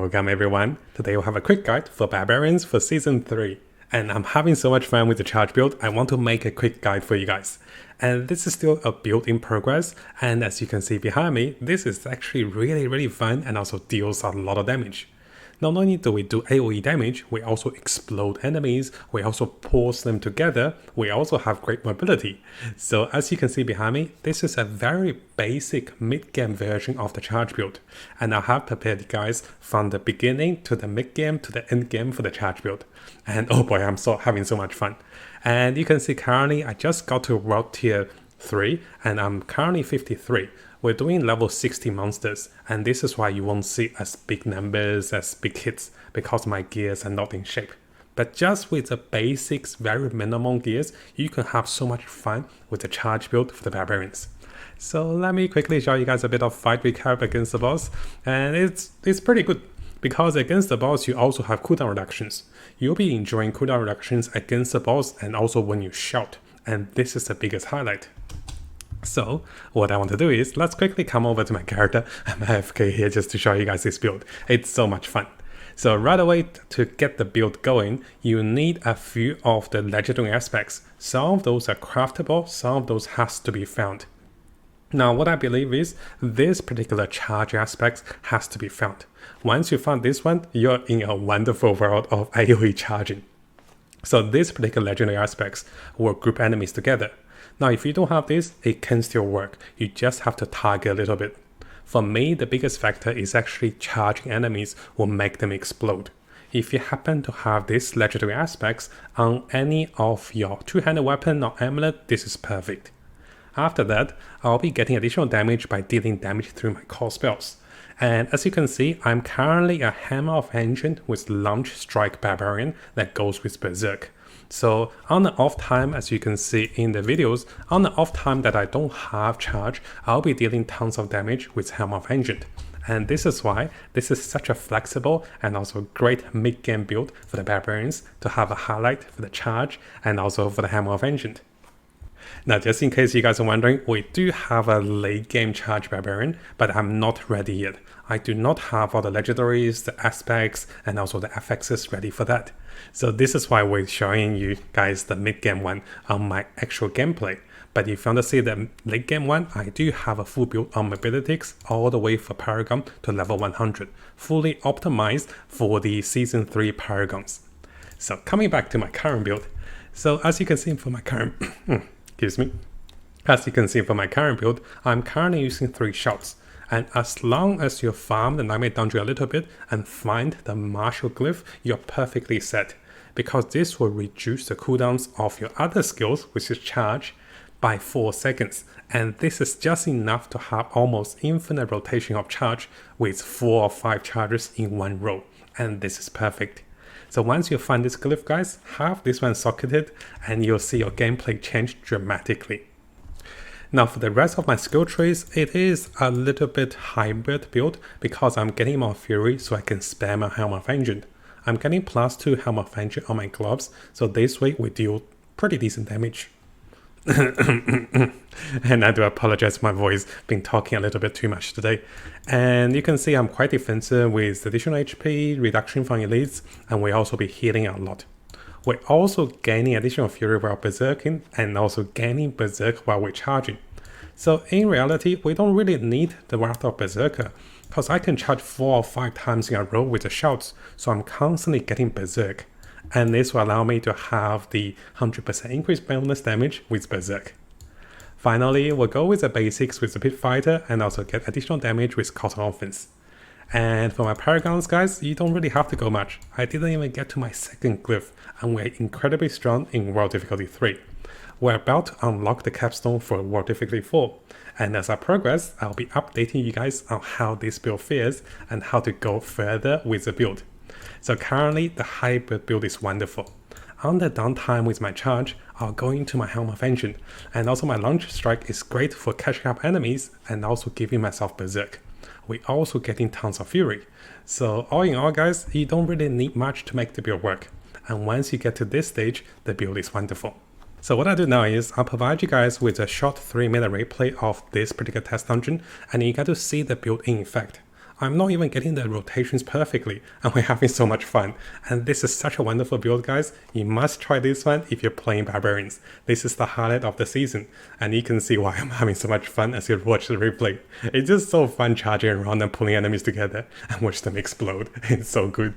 Welcome everyone. Today we'll have a quick guide for Barbarians for Season 3. And I'm having so much fun with the charge build, I want to make a quick guide for you guys. And this is still a build in progress, and as you can see behind me, this is actually really fun and also deals a lot of damage. Not only do we do AOE damage, we also explode enemies, we also pulse them together, we also have great mobility. So as you can see behind me, this is a very basic mid-game version of the charge build. And I have prepared you guys from the beginning to the mid-game to the end game for the charge build. And oh boy, I'm having so much fun. And you can see currently I just got to World Tier 3 and I'm currently 53. We're doing level 60 monsters, and this is why you won't see as big numbers, as big hits, because my gears are not in shape. But just with the basics, very minimum gears, you can have so much fun with the charge build for the Barbarians. So let me quickly show you guys a bit of fight recap against the boss, and it's pretty good. Because against the boss, you also have cooldown reductions. You'll be enjoying cooldown reductions against the boss and also when you shout, and this is the biggest highlight. So what I want to do is, let's quickly come over to my character. I'm AFK here just to show you guys this build. It's so much fun. So right away, to get the build going, you need a few of the legendary aspects. Some of those are craftable, some of those has to be found. Now what I believe is, this particular charge aspect has to be found. Once you find this one, you're in a wonderful world of AOE charging. So these particular legendary aspects will group enemies together. Now if you don't have this, it can still work, you just have to target a little bit. For me, the biggest factor is actually charging enemies will make them explode. If you happen to have these legendary aspects on any of your two-handed weapon or amulet, this is perfect. After that, I'll be getting additional damage by dealing damage through my core spells. And as you can see, I'm currently a Hammer of Ancient with Launch Strike Barbarian that goes with Berserk. So on the off time, as you can see in the videos, on the off time that I don't have charge, I'll be dealing tons of damage with Hammer of Ancient. And this is why this is such a flexible and also great mid-game build for the Barbarians to have a highlight for the charge and also for the Hammer of Ancient. Now just in case you guys are wondering, we do have a late game charge Barbarian, but I'm not ready yet. I do not have all the legendaries, the aspects, and also the FXs ready for that. So this is why we're showing you guys the mid game one on my actual gameplay. But if you want to see the late game one, I do have a full build on mobilities all the way for Paragon to level 100, fully optimized for the Season 3 Paragons. So coming back to my current build. So as you can see for my current... Excuse me. As you can see for my current build, I'm currently using 3 shots. And as long as you farm the Nightmare Dungeon a little bit and find the Martial Glyph, you're perfectly set. Because this will reduce the cooldowns of your other skills, which is charge, by 4 seconds. And this is just enough to have almost infinite rotation of charge with 4 or 5 charges in one row. And this is perfect. So once you find this glyph, guys, have this one socketed and you'll see your gameplay change dramatically. Now for the rest of my skill trees, it is a little bit hybrid build because I'm getting more fury so I can spam my Helm of Ancient. I'm getting +2 Helm of Ancient on my gloves, so this way we deal pretty decent damage. And I do apologize for my voice, been talking a little bit too much today. And you can see I'm quite defensive with additional HP, reduction from elites, and we also be healing a lot. We're also gaining additional fury while berserking, and also gaining berserk while we're charging. So in reality, we don't really need the Wrath of Berserker, because I can charge 4 or 5 times in a row with the shouts, so I'm constantly getting berserk. And this will allow me to have the 100% increase bonus damage with Berserk. Finally, we'll go with the basics with the Pit Fighter and also get additional damage with Cotton Offense. And for my Paragons, guys, you don't really have to go much. I didn't even get to my second glyph, and we're incredibly strong in World Difficulty 3. We're about to unlock the capstone for World Difficulty 4. And as I progress, I'll be updating you guys on how this build fares and how to go further with the build. So currently, the hybrid build is wonderful. On the downtime with my charge, I'll go into my Helm of Ancient, and also my Launch Strike is great for catching up enemies and also giving myself Berserk. We're also getting tons of fury. So all in all, guys, you don't really need much to make the build work. And once you get to this stage, the build is wonderful. So what I do now is I'll provide you guys with a short 3-minute replay of this particular test dungeon, and you get to see the build in effect. I'm not even getting the rotations perfectly, and we're having so much fun. And this is such a wonderful build, guys. You must try this one if you're playing Barbarians. This is the highlight of the season, and you can see why I'm having so much fun as you watch the replay. It's just so fun charging around and pulling enemies together and watch them explode. It's so good.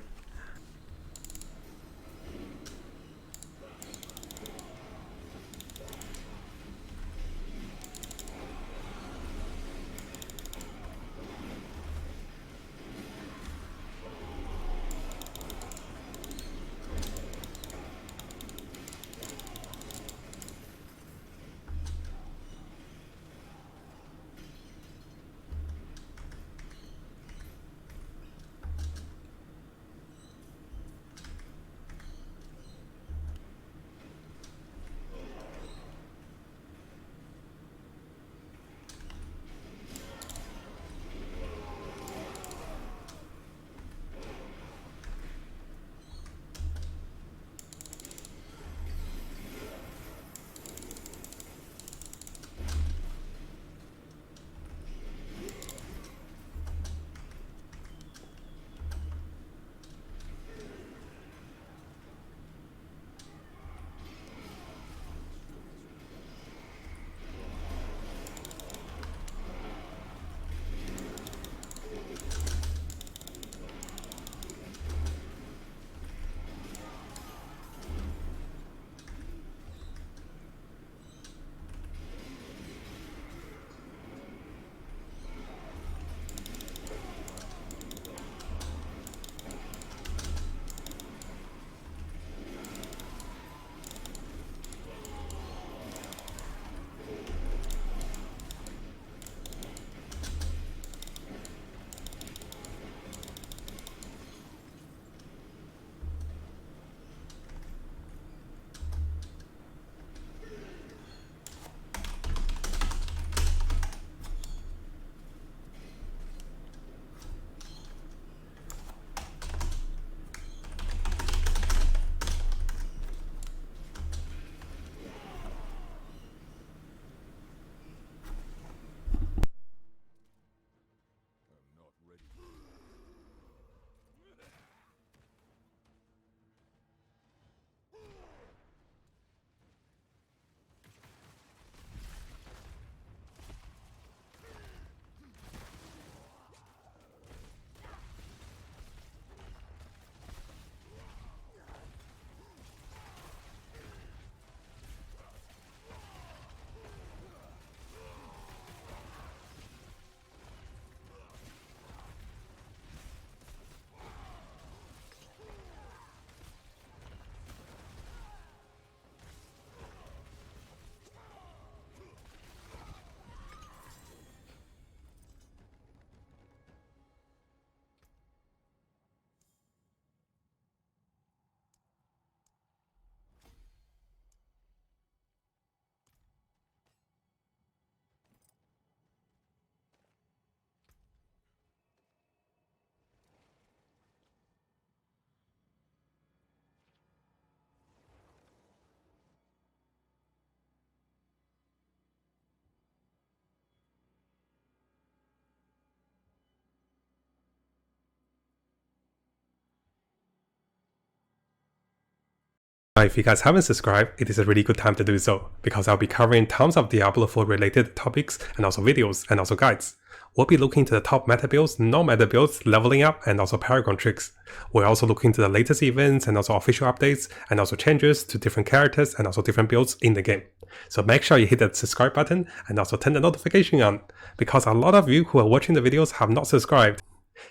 If you guys haven't subscribed, it is a really good time to do so, because I'll be covering tons of Diablo 4 related topics and also videos and also guides. We'll be looking to the top meta builds, non-meta builds, leveling up, and also Paragon tricks. We're also looking to the latest events and also official updates and also changes to different characters and also different builds in the game. So make sure you hit that subscribe button and also turn the notification on, because a lot of you who are watching the videos have not subscribed.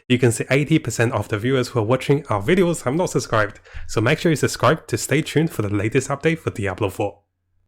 You can see 80% of the viewers who are watching our videos have not subscribed, so make sure you subscribe to stay tuned for the latest update for Diablo 4.